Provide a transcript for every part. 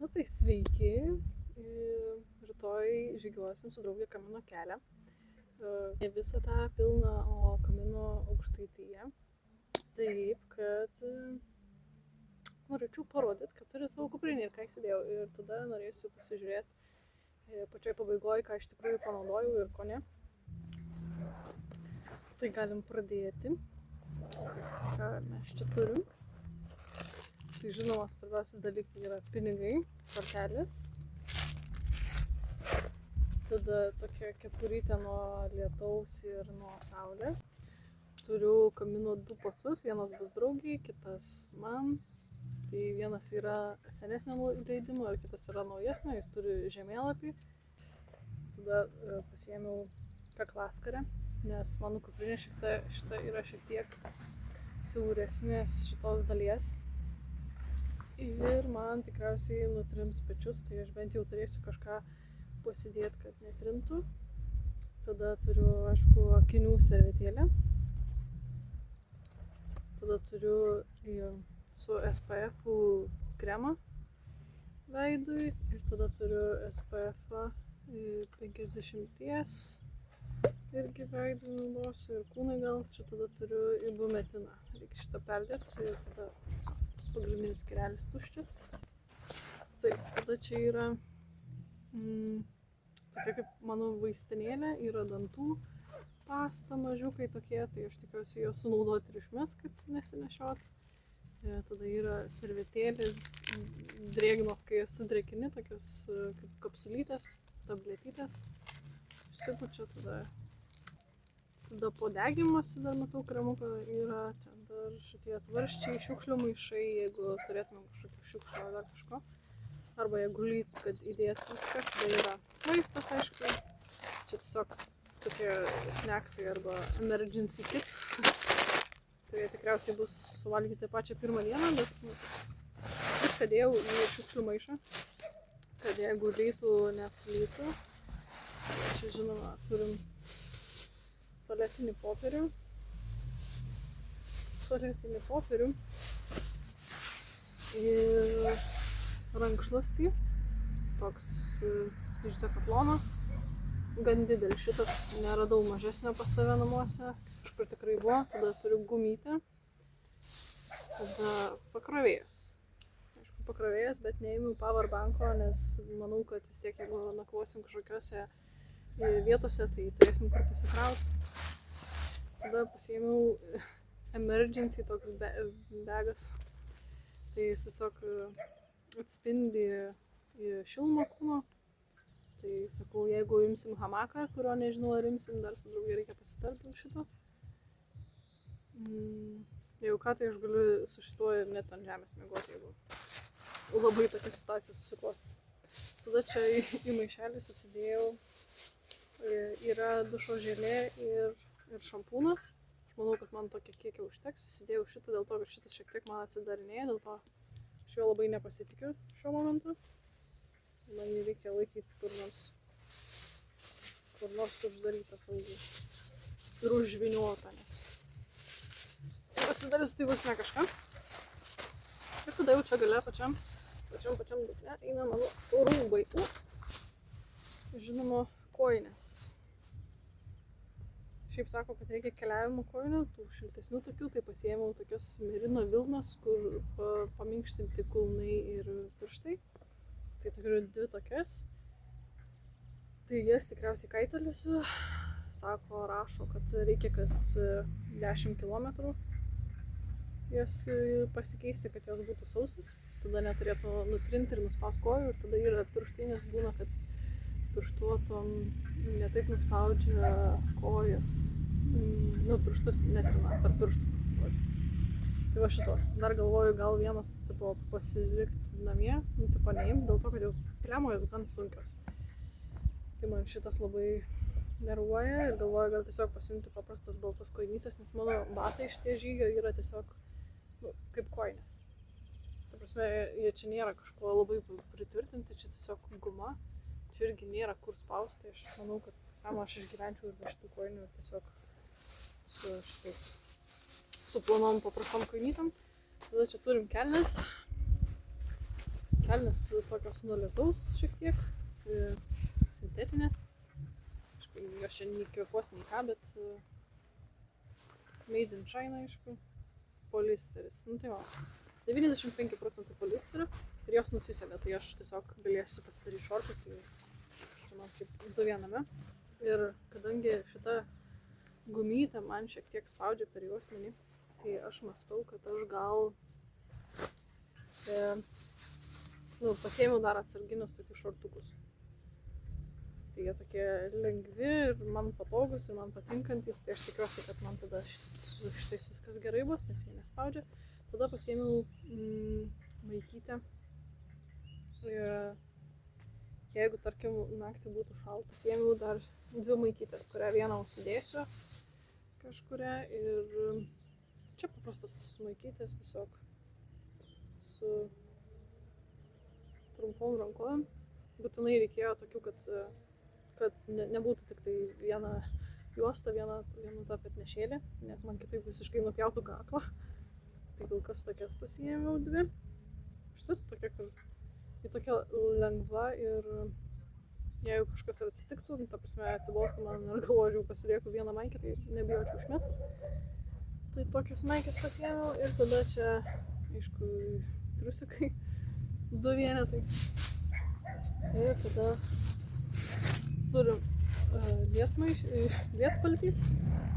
Na tai sveiki, rytoj žygiuosim su draugė Kamino kelią. Ne visą tą pilną, o Kamino Aukštaitija. Taip, kad norėčiau parodyti, kad turiu savo kuprinį ir ką įsidėjau. Ir tada norėsiu pasižiūrėti pačioj pabaigoje, ką iš tikrųjų panaudojau ir ko ne. Tai galim pradėti. Ką mes čia turim? Tai žinoma, svarbiausi dalykai yra pinigai, kortelės. Tada tokia kepurytė nuo lietaus ir nuo saulės. Turiu Kamino 2 pasus, vienas bus draugiai, kitas man. Tai vienas yra senesnio leidimo ir kitas yra naujesnio, jis turi žemėlapį. Tada pasiėmiau kaklaskarę, nes mano kuprinė šita yra šiek tiek siauresnės šitos dalies. Ir man tikriausiai nutrins pečius, tai aš bent jau turėsiu kažką pasidėti, kad netrintų. Tada turiu, aišku, akinių servetėlę. Tada turiu su SPF kremą veidui ir tada turiu SPF 50 irgi veidui naudosiu ir kūnai gal. Čia tada turiu ibumetiną. Reikia šitą perdėti ir tada tas pagrindinis skirelis tuščias. Taip, tada čia yra tokia kaip mano vaistinėlė, yra dantų pasta mažiukai tokie, tai aš tikiuosi juos sunaudoti ir išmes, kad nesinešiot. Tada yra servetėlės drėgnos, kai sudrėkini, tokios kaip kapsulytės, tabletytės. Išsipučia, tada po degimosi dar matau kremuką yra, ten dar šitie tvarščiai, šiukšlių maišai, jeigu turėtumėm kažkokių šiukšlių ar dar kažko. Arba jeigu lyt, kad įdėt viską, tada yra maistas, aišku. Čia tiesiog tokie snacksai arba emergency kits. Tai tikriausiai bus suvalgyti pačią pirmą dieną, bet viską dėjau į šiukšlių maišą, kad jeigu lytų, nesulytų. Čia žinoma, turim tualetinį popierių ir rankšluostį, toks iš Dekatlono, gan didelis, šitas neradau mažesnio pas save namuose, kažkur tikrai buvo. Tada turiu gumytę, tada pakrovėjas. Aišku, pakrovėjas, bet neėmiau powerbanko, nes manau, kad vis tiek jeigu nakvosim kažkokiose vietose, tai turėsim kur pasikrauti. Tada pasiėmiau emergency toks begas, tai jis tiesiog atspindi šilumą kūno. Tai sakau, jeigu imsim hamaką, kurio nežinau ar imsim, dar su draugė reikia pasitarti dėl šito. Jeigu ką, tai aš galiu su šituo ir net ant žemės miegoti, jeigu labai tokia situacija susiklosti. Tada čia į maišelį susidėjau, yra dušo želė ir šampūnas. Aš manau, kad man tokio kiekio užteks. Įsidėjau šitą dėl to, kad šitas šiek tiek man atsidarinėja, dėl to aš jo labai nepasitikiu šiuo momentu. Man jį reikia laikyti kur nors uždarytą saugiai ir užviniuotą, nes atsidarys tai bus ne kažką. Ir tada jau čia gale pačiam dugne eina mano rūbai. Žinoma, kojinės. Šiaip sako, kad reikia keliavimo kojinių, tų šiltesnių tokių, tai pasiėmiau tokios merino vilnos, kur paminkštinti kulnai ir pirštai. Tai turiu 2 tokias. Tai jas tikriausiai kaitalėsiu. Sako, rašo, kad reikia kas 10 km jas pasikeisti, kad jos būtų sausis. Tada neturėtų nutrinti ir nuspaus kojų. Ir tada yra pirštai, nes būna, kad pirštuotom netaip nuspaudžia kojas. Pirštus netrina tarp pirštų. Tai va šitos. Dar galvoju, gal vienas pasilikti namie, neimti, dėl to, kad jos plemos gan sunkios. Tai man šitas labai nervuoja ir galvoju, gal tiesiog pasiimti paprastas baltas kojinytes, nes mano batai šitie žygio yra tiesiog kaip kojinės. Ta prasme, jie čia nėra kažko labai pritvirtinti, čia tiesiog guma. Čia irgi nėra kur spausti, aš manau, kad tam aš išgyvenčiau ir be šitų kojinių tiesiog su plonom paprastom kojinytam. Tada čia turim kelnes. kelnes tokios nuo lietaus šiek tiek, sintetinės. Aišku, jos čia nei kvėpuos, nei ką, bet made in China, aišku, poliesteris. Nu tai va, 95% poliesterio ir jos nusisega, tai aš tiesiog galėsiu pasidaryti šortus, tai čia man kaip 2 viename. Ir kadangi šita gumytė man šiek tiek spaudžia per juosmenį, tai aš mąstau, kad aš gal pasiėmiau dar atsarginius tokius šortukus. Tai jie tokie lengvi ir man patogus ir man patinkantys, tai aš tikiuosi, kad man tada su šitais viskas gerai bus, nes jie nespaudžia. Tada pasiėmiau maikytę. Jeigu, tarkim, naktį būtų šalta, pasiėmiau dar 2 maikytės, kurią vieną užsidėsiu kažkurią ir čia paprastas maikytės tiesiog su trumpom rankovėm. Būtinai reikėjo tokių, kad nebūtų tik tai viena juosta, viena ta petnešėlė, nes man kitaip visiškai nupjautų kaklą. Tai kol kas tokias pasiėmiau 2. Štai tokia, kur ji tokia lengva ir jeigu kažkas ir atsitiktų, ta prasme atsibostų man ir galvoju, pasilieku vieną maikę, tai nebijočiau išmest. Tai tokias maikės pasiėmiau ir tada čia, aišku, triusikai, 2 vienetai. Ir tada turim lietpaltį,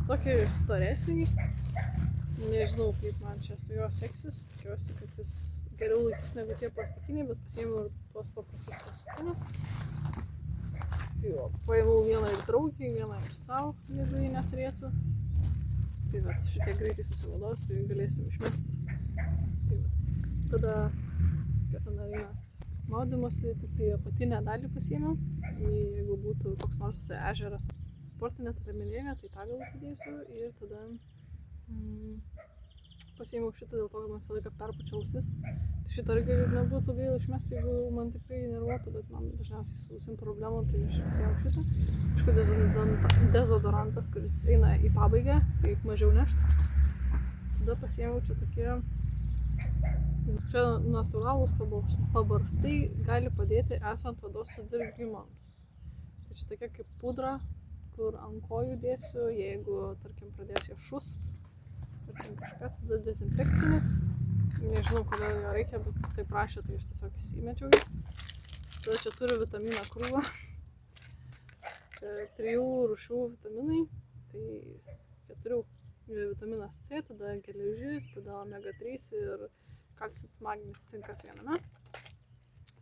tokį storesnį. Nežinau, kaip man čia su juo seksis, tikiuosi, kad jis geriau laikys negu tie plastikiniai, bet pasiėmiau ir tuos paprastus plastikinius. Tai jo, paėmiau vieną ir draugiai, vieną ir savo, jeigu jį neturėtų. Tai va, šitie greitai susivados, tai galėsim išmesti. Tai va, tada, kas ten dar eina, maudymosi, tik tai apatinę dalį pasiėmiau. Jeigu būtų koks nors ežeras sportinė taraminėlė, tai tą gal įsidėsiu ir tada pasiėmiau šitą dėl to, kad man visą laiką perpučia ausis. Tai šitą irgi nebūtų gaila išmesti, jeigu man tikrai nervuotų, bet man dažniausiai su ausim problemų, tai aš pasiėmiau šitą. Aišku, dezodorantas, kuris eina į pabaigą, tai mažiau nešt. Tada pasiėmiau čia tokie, čia natūralūs pabarstai gali padėti esant odos sudirgimams. Tai čia tokia kaip pudra, kur ant kojų dėsiu, jeigu, tarkim, pradės jo šust. Kažką, tada dezinfekcinis, nežinau, kodėl jo reikia, bet tai prašė, tai aš tiesiog įsimečiau jį. Tada čia turiu vitaminą krūvą, čia 3 rūšių vitaminai, tai 4 vitaminas C, tada geležis, tada omega 3 ir kalcis, magnis, cinkas viename.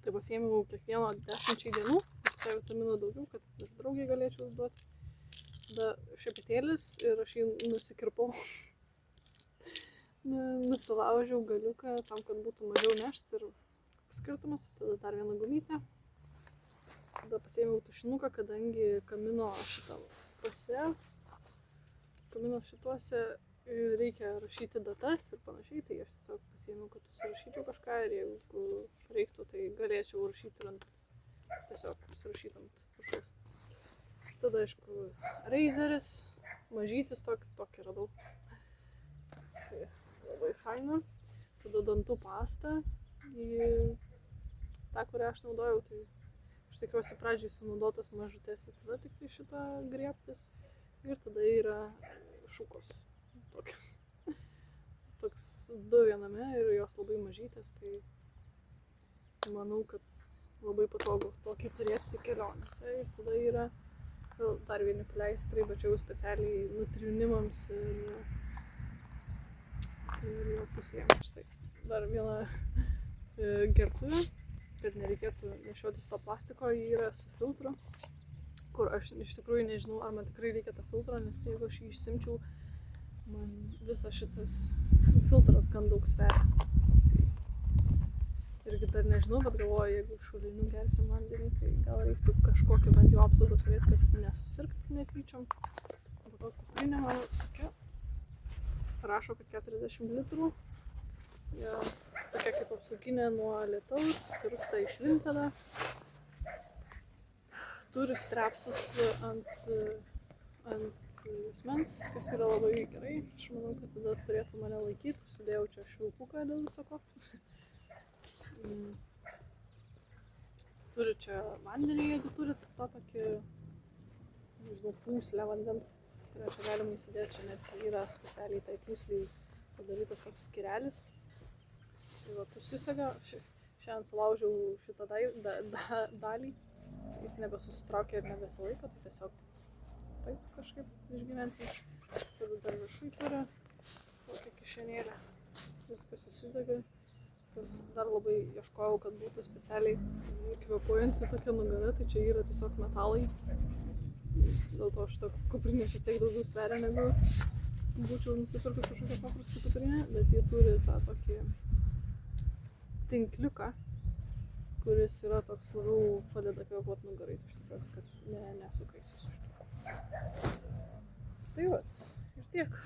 Tai pasiėmiau kiekvieno 10 dienų, C vitamino daugiau, kad ir draugiai galėčiau duoti. Tada šepetėlis ir aš jį nusikirpau. Nusilaužiau galiuką tam, kad būtų mažiau nešti ir koks skirtumas. Tada dar vieną gumytę. Tada pasiėmiau tušinuką, kadangi kamino šitą pase. Kamino šituose reikia rašyti datas ir panašiai, tai aš tiesiog pasiėmiau, kad susirašyčiau kažką ir jeigu reiktų, tai galėčiau rašyti tiesiog susirašyti ant viršaus. Tada, aišku, reizeris, mažytis tokį radau. Tai labai faina. Tada dantų pasta, tą, kurią aš naudojau, tai aš tikiuosi pradžiai sunaudotas mažutės ir tada tik tai šitą griebtis. Ir tada yra šukos tokios. Toks 2 viename ir jos labai mažytės, tai manau, kad labai patogu tokį turėti kelionėse. Ir tada yra dar vieni pleistrai, bet čia jau specialiai nutrinimams ir jo puslėms. Štai dar viena gertuvė, kad nereikėtų nešiotis to plastiko, jį yra su filtru, kur aš iš tikrųjų nežinau, ar man tikrai reikia tą filtrą, nes jeigu aš jį išsimčiau, man visas šitas filtras gan daug sveria. Tai irgi dar nežinau, bet galvoju, jeigu šulinių gersim vandenį, tai gal reiktų kažkokią bent jau apsaugą turėti, kad nesusirgti netyčiom. O to kuprinė mano tokia. Rašo, kad 40 litrų. Ja, tokia kaip apsauginė nuo lietaus, pirkta iš Vintedą. Turi strepsus ant juosmens, kas yra labai gerai. Aš manau, kad tada turėtų mane laikyti. Užsidėjau čia švilpuką dėl visako. turi čia vandenį, jeigu turit tą tokį, nežinau, pūslę vandens, kurią čia galima įsidėti, čia net yra specialiai tai pūsliai padarytas toks skirelis. Tai va, užsisega, šiandien sulaužiau šitą dalį, jis nebesusitraukia ir nebesilaiko, tai tiesiog taip kažkaip išgyvensim. Tada dar viršui turi tokią kišenėlę, viskas susidega, kas dar labai ieškojau, kad būtų specialiai kvėpuojanti tokia nugara, tai čia yra tiesiog metalai. Dėl to šito kuprinė šiek tiek daugiau sveria, negu būčiau nusipirkus kažkokią paprastą kuprinę, bet jie turi tą tokį tinkliuką, kuris yra toks labiau padeda kvėpuoti nugarai, tai aš tikiuosi, kad nesukaisiu su šito. Tai vat, ir tiek.